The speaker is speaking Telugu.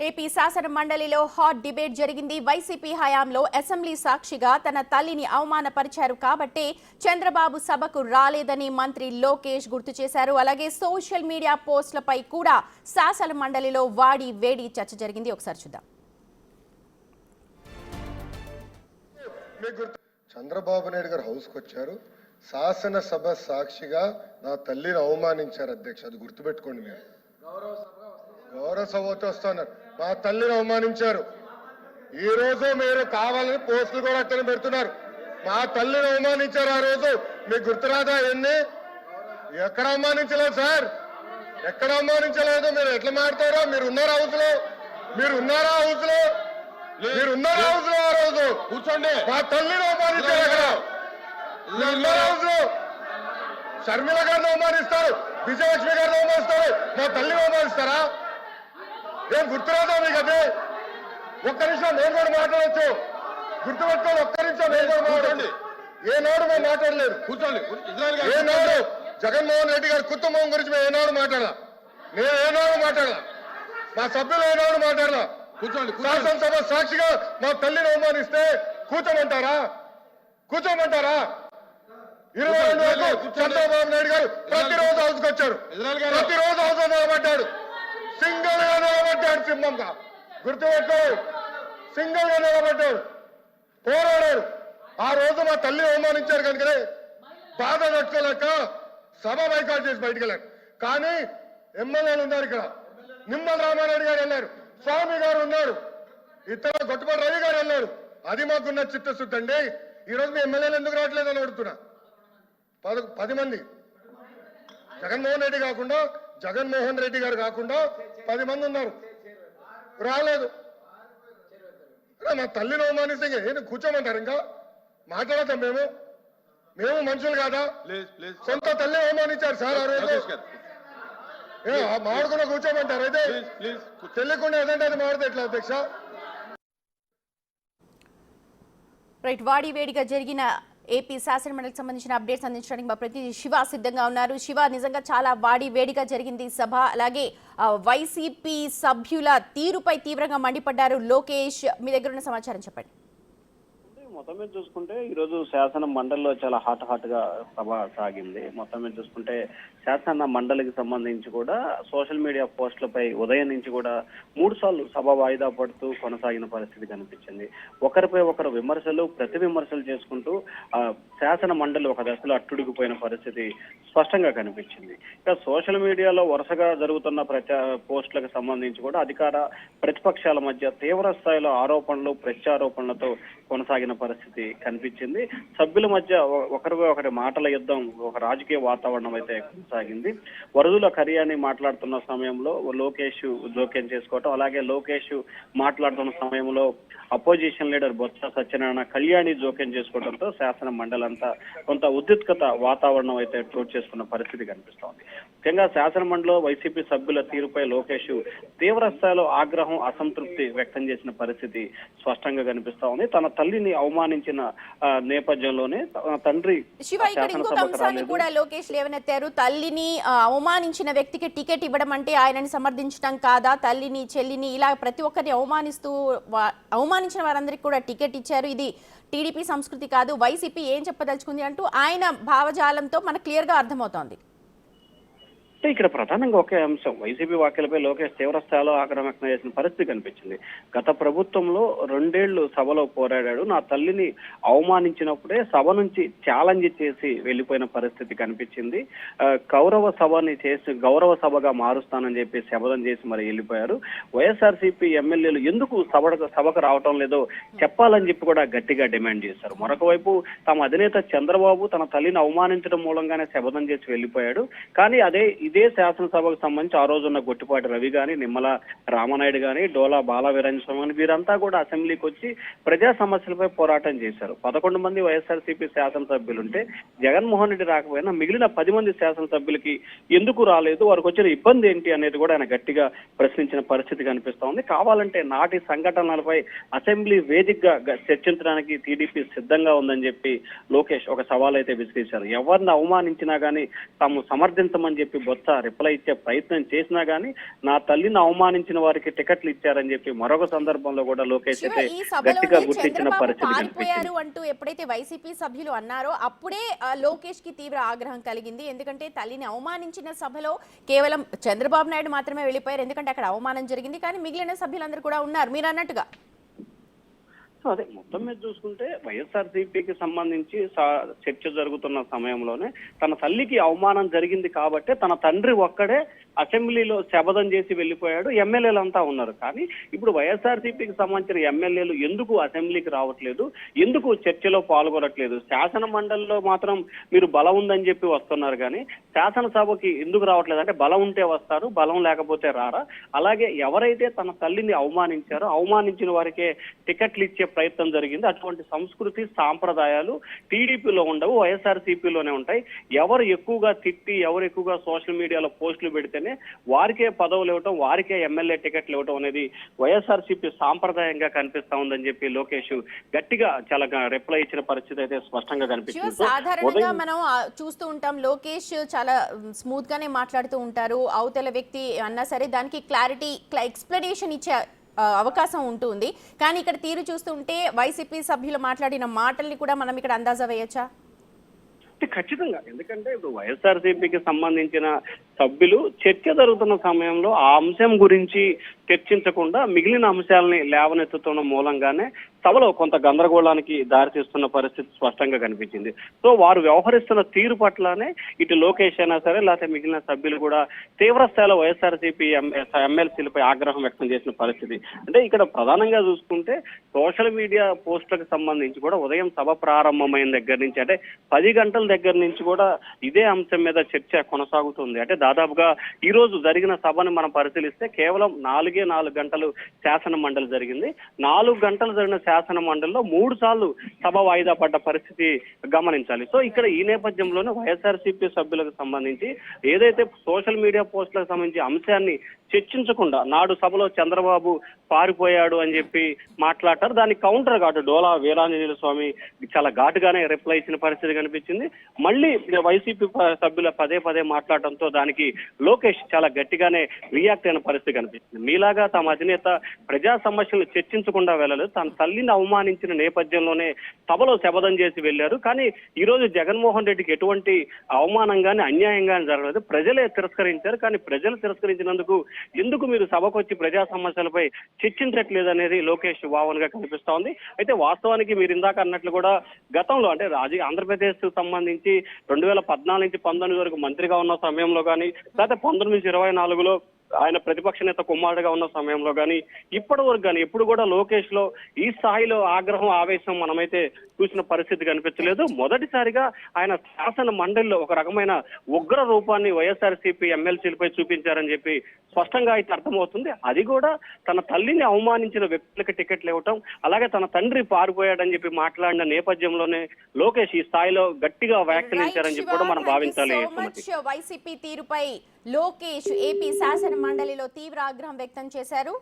ఏపీ శాసన మండలిలో హాట్ డిబేట్ జరిగింది. వైసీపీ హయాంలో అసెంబ్లీ సాక్షిగా తన తల్లిని అవమానపరిచారు కాబట్టి చంద్రబాబు సభకు రాలేదని మంత్రి లోకేష్ గుర్తు చేశారు. అలాగే సోషల్ మీడియా పోస్టులపై కూడా శాసన మండలిలో వాడి వేడి చర్చ జరిగింది. ఒకసారి చూద్దాం. చంద్రబాబు నాయుడు గారు హౌస్కి వచ్చారు. శాసనసభ సాక్షిగా నా తల్లిని అవమానించారు అధ్యక్ష. అది గుర్తుపెట్టుకోండి. మీరు గౌరవ సభతో వస్తున్నారు. మా తల్లిని అవమానించారు. ఈ రోజు మీరు కావాలని పోస్టులు కూడా అట్టని పెడుతున్నారు. మా తల్లిని అవమానించారు. ఆ రోజు మీకు గుర్తురాదా? ఎన్ని ఎక్కడ అవమానించలేదు సార్, ఎక్కడ అవమానించలేదు. మీరు ఎట్లా మాట్లాడారో. మీరు ఉన్నారా హౌస్ లో? మీరు ఉన్నారా హౌస్ లో? మీరు ఉన్నారా హౌస్ లో? ఆ రోజు కూర్చోండి. మా తల్లిని అవమానించారు. అక్కడ మీరు ఉన్నారా హౌస్ లో? షర్మిల గారిని అవమానిస్తారు, విజయలక్ష్మి గారిని అవమానిస్తారు, మా తల్లిని అవమానిస్తారా? ఏం గుర్తురాదా మీకు? అదే ఒక్క నిమిషం నేను కూడా మాట్లాడచ్చు. గుర్తుపెట్టుకోండి. ఒక్క నిమిషం నేను కూడా మాట్లాడండి. ఏనాడు మేము మాట్లాడలేదు. కూర్చోండి. ఏనాడు జగన్మోహన్ రెడ్డి గారి కుటుంబం గురించి మేము ఏనాడు మాట్లాడాల? నేను ఏనాడు మాట్లాడాల? మా సభ్యులు ఏనాడు మాట్లాడాల? కూర్చోండి. శాసనసభ సాక్షిగా మా తల్లిని అవమానిస్తే కూర్చోమంటారా? కూర్చోమంటారా? 22 వరకు చంద్రబాబు నాయుడు గారు ప్రతిరోజు హౌస్కి వచ్చారు. ప్రతిరోజు హౌస్ నిలబడ్డాడు. సింగిల్ గా నిలబడ్డాడు. సింహంగా గుర్తుపెట్టు. సింగిల్ గా నిలబడ్డాడు, పోరాడాడు. ఆ రోజు మా తల్లి అవమానించారు కనుకనే బాధ తట్టుకోలేక సభ బైకాట్ చేసి బయటకు వెళ్ళారు. కానీ ఎమ్మెల్యేలు ఉన్నారు ఇక్కడ. నిమ్మల రామారెడ్డి గారు వెళ్ళారు, స్వామి గారు ఉన్నారు, ఇతర గొట్టపాటి రవి గారు వెళ్ళారు. అది మాకున్న చిత్తశుద్ధి అండి. ఈ రోజు మీ ఎమ్మెల్యేలు ఎందుకు రావట్లేదని అడుగుతున్నా. 10 మంది జగన్మోహన్ రెడ్డి కాకుండా, జగన్మోహన్ రెడ్డి గారు కాకుండా 10 మంది ఉన్నారు, రాలేదు. మా తల్లిని అవమానిస్తే ఏం కూర్చోమంటారు? ఇంకా మాట్లాడతాం. మేము మనుషులు కాదా? సొంత తల్లి అవమానించారు సార్. ఆ రోజు మాడుకుండా కూర్చోమంటారు. అయితే తెలియకుండా ఏదంటే అది మాడితే ఎట్లా అధ్యక్ష? రైట్. వాడి వేడిగా జరిగిన ఏపీ శాసన మండలికి సంబంధించిన అప్డేట్స్ అందించడానికి మా ప్రతినిధి శివ సిద్ధంగా ఉన్నారు. శివ, నిజంగా చాలా వాడి వేడిగా జరిగింది సభ. అలాగే వైసీపీ సభ్యుల తీరుపై తీవ్రంగా మండిపడ్డారు లోకేష్. మీ దగ్గర ఉన్న సమాచారం చెప్పండి. మొత్తం మీద చూసుకుంటే ఈరోజు శాసన మండలిలో చాలా హాట్ గా సభ సాగింది. మొత్తం మీద చూసుకుంటే శాసన మండలికి సంబంధించి కూడా సోషల్ మీడియా పోస్టులపై ఉదయం నుంచి కూడా 3 సార్లు సభ వాయిదా పడుతూ కొనసాగిన పరిస్థితి కనిపించింది. ఒకరిపై ఒకరు విమర్శలు, ప్రతి విమర్శలు చేసుకుంటూ శాసన మండలి ఒక దశలో అట్టుడికిపోయిన పరిస్థితి స్పష్టంగా కనిపించింది. ఇక సోషల్ మీడియాలో వరుసగా జరుగుతున్న పోస్టులకు సంబంధించి కూడా అధికార ప్రతిపక్షాల మధ్య తీవ్ర స్థాయిలో ఆరోపణలు, ప్రత్యారోపణలతో కొనసాగిన పరిస్థితి కనిపించింది. సభ్యుల మధ్య ఒకరిపై ఒకరి మాటల యుద్ధం, ఒక రాజకీయ వాతావరణం అయితే కొనసాగింది. వరదుల కరియాని మాట్లాడుతున్న సమయంలో లోకేష్ జోక్యం చేసుకోవటం, అలాగే లోకేష్ మాట్లాడుతున్న సమయంలో అపోజిషన్ లీడర్ బొత్స సత్యనారాయణ, కళ్యాణి జోక్యం చేసుకోవడంతో శాసన మండలి అంతా కొంత ఉద్రిక్తత వాతావరణం అయితే చోటు చేసుకున్న పరిస్థితి కనిపిస్తోంది. ముఖ్యంగా శాసన మండలిలో వైసీపీ సభ్యుల తీరుపై లోకేష్ తీవ్ర స్థాయిలో ఆగ్రహం, అసంతృప్తి వ్యక్తం చేసిన పరిస్థితి స్పష్టంగా కనిపిస్తా ఉంది. తన తల్లిని అవమానించిన నేపథ్యంలోనే తండ్రి శివ ఇక్కడ ఇంకొక అంశాన్ని కూడా లోకేష్ లేవనెత్తారు. తల్లిని అవమానించిన వ్యక్తికి టికెట్ ఇవ్వడం అంటే ఆయనని సమర్థించడం కాదా? తల్లిని, చెల్లిని ఇలా ప్రతి ఒక్కరిని అవమానించిన వారందరికీ కూడా టికెట్ ఇచ్చారు. ఇది టీడీపీ సంస్కృతి కాదు. వైసీపీ ఏం చెప్పదలుచుకుంది అంటూ ఆయన భావజాలంతో మనకు క్లియర్ గా అర్థమవుతోంది. అంటే ఇక్కడ ప్రధానంగా ఒకే అంశం, వైసీపీ వ్యాఖ్యలపై లోకేష్ తీవ్ర స్థాయిలో ఆగ్రహం వ్యక్తం చేసిన పరిస్థితి కనిపించింది. గత ప్రభుత్వంలో 2 ఏళ్లు సభలో పోరాడాడు. నా తల్లిని అవమానించినప్పుడే సభ నుంచి ఛాలెంజ్ చేసి వెళ్లిపోయిన పరిస్థితి కనిపించింది. గౌరవ సభగా మారుస్తానని చెప్పి శపథం చేసి మరి వెళ్లిపోయారు. వైఎస్ఆర్సీపీ ఎమ్మెల్యేలు ఎందుకు సభకు రావటం లేదో చెప్పాలని చెప్పి కూడా గట్టిగా డిమాండ్ చేశారు. మరొక వైపు తమ అధినేత చంద్రబాబు తన తల్లిని అవమానించడం మూలంగానే శపథం చేసి వెళ్లిపోయాడు. కానీ ఇదే శాసనసభకు సంబంధించి ఆ రోజున్న గొట్టిపాటి రవి గాని, నిమ్మల రామనాయుడు గాని, డోలా బాల వీరాంజనేయ స్వామి గాని వీరంతా కూడా అసెంబ్లీకి వచ్చి ప్రజా సమస్యలపై పోరాటం చేశారు. 11 మంది వైఎస్ఆర్సీపీ శాసనసభ్యులుంటే జగన్మోహన్ రెడ్డి రాకపోయినా మిగిలిన 10 మంది శాసనసభ్యులకి ఎందుకు రాలేదు, వారికి వచ్చిన ఇబ్బంది ఏంటి అనేది కూడా ఆయన గట్టిగా ప్రశ్నించిన పరిస్థితి కనిపిస్తోంది. కావాలంటే నాటి సంఘటనలపై అసెంబ్లీ వేదికగా చర్చించడానికి టీడీపీ సిద్ధంగా ఉందని చెప్పి లోకేష్ ఒక సవాల్ అయితే విసిరేశారు. ఎవరిని అవమానించినా గానీ తాము సమర్థించమని చెప్పి బొత్స రిప్లై ఇచ్చే ప్రయత్నం చేసినా గానీ నా తల్లిని అవమానించిన వారికి టికెట్లు ఇచ్చారని చెప్పి మరొక సందర్భంలో కూడా లోకేష్ అయితే ఈ గట్టిగా సభలోనే గుర్తించిన చంద్రబాబు పరిస్థితి పారిపోయారు కనిపించింది. అంటూ ఎప్పుడైతే వైసీపీ సభ్యులు అన్నారో అప్పుడే లోకేష్ కి తీవ్ర ఆగ్రహం కలిగింది. ఎందుకంటే తల్లిని అవమానించిన సభలో కేవలం చంద్రబాబు నాయుడు మాత్రమే వెళ్ళిపోయారు, ఎందుకంటే అక్కడ అవమానం జరిగింది. కానీ మిగిలిన సభ్యులందరూ కూడా ఉన్నారు మీరు అన్నట్టుగా. సో అదే మొత్తం మీద చూసుకుంటే వైఎస్ఆర్సీపీకి సంబంధించి చర్చ జరుగుతున్న సమయంలోనే తన తల్లికి అవమానం జరిగింది కాబట్టి తన తండ్రి ఒక్కడే అసెంబ్లీలో శపథం చేసి వెళ్ళిపోయాడు, ఎమ్మెల్యేలు అంతా ఉన్నారు. కానీ ఇప్పుడు వైఎస్ఆర్సీపీకి సంబంధించిన ఎమ్మెల్యేలు ఎందుకు అసెంబ్లీకి రావట్లేదు, ఎందుకు చర్చలో పాల్గొనట్లేదు? శాసన మండలిలో మాత్రం మీరు బలం ఉందని చెప్పి వస్తున్నారు, కానీ శాసనసభకి ఎందుకు రావట్లేదు? అంటే బలం ఉంటే వస్తారు, బలం లేకపోతే రారా? అలాగే ఎవరైతే తన తల్లిని అవమానించారో అవమానించిన వారికే టికెట్లు ఇచ్చే ప్రయత్నం జరిగింది. అటువంటి సంస్కృతి సాంప్రదాయాలు టీడీపీలో ఉండవు, వైఎస్ఆర్సీపీలోనే ఉంటాయి. ఎవరు ఎక్కువగా తిట్టి ఎవరు ఎక్కువగా సోషల్ మీడియాలో పోస్టులు పెడితేనే వారికే పదవులు ఇవ్వటం, వారికే ఎమ్మెల్యే టికెట్లు ఇవ్వటం అనేది వైఎస్ఆర్సీపీ సాంప్రదాయంగా కనిపిస్తా ఉందని చెప్పి లోకేష్ గట్టిగా చాలా రిప్లై ఇచ్చిన పరిస్థితి అయితే స్పష్టంగా కనిపిస్తుంది. సాధారణంగా మనం చూస్తూ ఉంటాం, లోకేష్ చాలా స్మూత్ గానే మాట్లాడుతూ ఉంటారు. అవతల వ్యక్తి అన్నా సరే దానికి క్లారిటీ ఎక్స్ప్లెనేషన్ ఇచ్చే అవకాశం ఉంటుంది. కానీ ఇక్కడ తీరు చూస్తుంటే వైసీపీ సభ్యులు మాట్లాడిన మాటల్ని కూడా మనం ఇక్కడ అందాజా వేయొచ్చా? ఖచ్చితంగా, ఎందుకంటే ఇప్పుడు వైఎస్ఆర్సీపీకి సంబంధించిన సభ్యులు చర్చ జరుగుతున్న సమయంలో ఆ అంశం గురించి చర్చించకుండా మిగిలిన అంశాలని లేవనెత్తుతున్న మూలంగానే సభలో కొంత గందరగోళానికి దారితీస్తున్న పరిస్థితి స్పష్టంగా కనిపించింది. సో వారు వ్యవహరిస్తున్న తీరు పట్లనే ఇటు లోకేష్ అయినా సరే లేకపోతే మిగిలిన సభ్యులు కూడా తీవ్ర స్థాయిలో వైఎస్ఆర్సీపీ ఎమ్మెల్సీలపై ఆగ్రహం వ్యక్తం చేసిన పరిస్థితి. అంటే ఇక్కడ ప్రధానంగా చూసుకుంటే సోషల్ మీడియా పోస్టులకు సంబంధించి కూడా ఉదయం సభ ప్రారంభమైన దగ్గర నుంచి అంటే 10 గంటల దగ్గర నుంచి కూడా ఇదే అంశం మీద చర్చ కొనసాగుతుంది. అంటే దాదాపుగా ఈ రోజు జరిగిన సభను మనం పరిశీలిస్తే కేవలం 4 గంటలు శాసన మండలి జరిగింది. 4 గంటలు జరిగిన శాసన మండలిలో 3 సార్లు సభ వాయిదా పడ్డ పరిస్థితి గమనించాలి. సో ఇక్కడ ఈ నేపథ్యంలోనే వైఎస్ఆర్సీపీ సభ్యులకు సంబంధించి ఏదైతే సోషల్ మీడియా పోస్టులకు సంబంధించి అంశాన్ని చర్చించకుండా నాడు సభలో చంద్రబాబు పారిపోయాడు అని చెప్పి మాట్లాడతారు, దానికి కౌంటర్ ఘాటు డోలా వీరాంజనేయుల స్వామి చాలా ఘాటుగానే రిప్లై ఇచ్చిన పరిస్థితి కనిపించింది. మళ్ళీ వైసీపీ సభ్యుల పదే మాట్లాడటంతో దానికి లోకేష్ చాలా గట్టిగానే రియాక్ట్ అయిన పరిస్థితి కనిపించింది. మీలాగా తమ అధినేత ప్రజా సమస్యలు చర్చించకుండా వెళ్ళలేదు, తన తల్లిని అవమానించిన నేపథ్యంలోనే సభలో శపథం చేసి వెళ్లారు. కానీ ఈ రోజు జగన్మోహన్ రెడ్డికి ఎటువంటి అవమానం గానీ అన్యాయం గానీ జరగలేదు, ప్రజలే తిరస్కరించారు. కానీ ప్రజలు తిరస్కరించినందుకు ఎందుకు మీరు సభకు వచ్చి ప్రజా సమస్యలపై చర్చించట్లేదు అనేది లోకేష్ వావన్గా కనిపిస్తా ఉంది. అయితే వాస్తవానికి మీరు ఇందాక అన్నట్లు కూడా గతంలో అంటే ఆంధ్రప్రదేశ్ సంబంధించి 2014 నుంచి 19 వరకు మంత్రిగా ఉన్న సమయంలో కానీ లేకపోతే 19 నుంచి 24లో ఆయన ప్రతిపక్ష నేత కుమారుడుగా ఉన్న సమయంలో కానీ ఇప్పటి వరకు కానీ ఎప్పుడు కూడా లోకేష్ లో ఈ స్థాయిలో ఆగ్రహం ఆవేశం మనమైతే చూసిన పరిస్థితి కనిపించలేదు. మొదటిసారిగా ఆయన శాసన మండలిలో ఒక రకమైన ఉగ్ర రూపాన్ని వైఎస్ఆర్సీపీ ఎమ్మెల్సీలపై చూపించారని చెప్పి స్పష్టంగా అయితే అర్థమవుతుంది. అది కూడా తన తల్లిని అవమానించిన వ్యక్తులకు టికెట్లు ఇవ్వటం, అలాగే తన తండ్రి పారిపోయాడని చెప్పి మాట్లాడిన నేపథ్యంలో లోకేష్ ఈ స్థాయిలో గట్టిగా వ్యాఖ్యానించారని చెప్పి కూడా మనం భావించాలి. వైసీపీ తీరుపై లోకేష్ ఏపీ శాసన మండలిలో తీవ్ర ఆగ్రహం వ్యక్తం చేశారు.